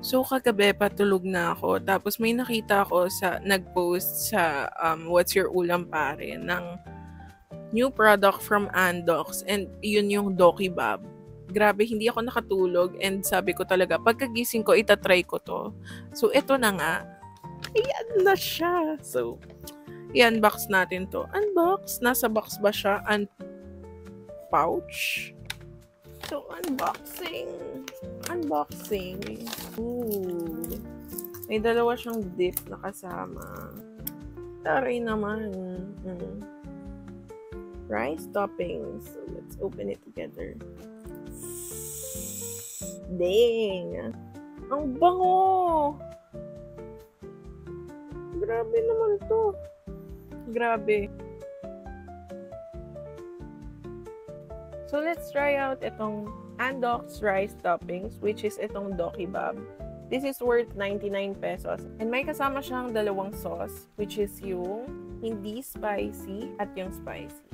So, kagabi patulog na ako. Tapos may nakita ako sa nag-post sa What's Your Ulam Pare ng new product from Andox. And yun yung Dokibab. Grabe, hindi ako nakatulog. And sabi ko talaga, pagkagising ko, itatry ko to. So, ito na nga. Ayan na siya. So, i-unbox natin to. Unbox? Nasa box ba siya? Pouch? So, unboxing. Ooh. May dalawa siyang dip na kasama. Taray naman. Rice toppings. So, let's open it together. Dang! Ang bango! Grabe naman to. Grabe. So, let's try out itong Andox rice toppings, which is itong Dokibab. This is worth 99 pesos. And may kasama siyang dalawang sauce, which is yung hindi spicy at yung spicy.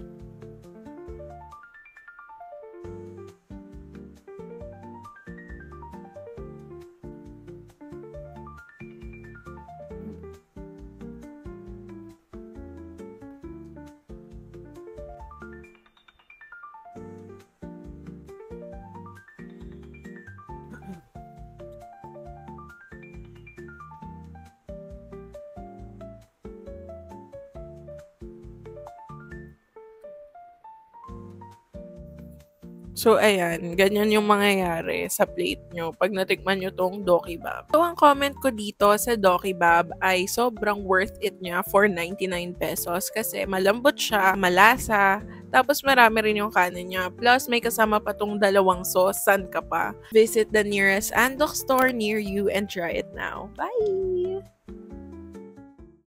So, ayan. Ganyan yung mangyayari sa plate nyo pag natikman nyo tong Dokibab. So, ang comment ko dito sa Dokibab ay sobrang worth it niya for 99 pesos kasi malambot siya, malasa, tapos marami rin yung kanin niya. Plus, may kasama pa tong dalawang sauce. San ka pa? Visit the nearest Andox store near you and try it now. Bye!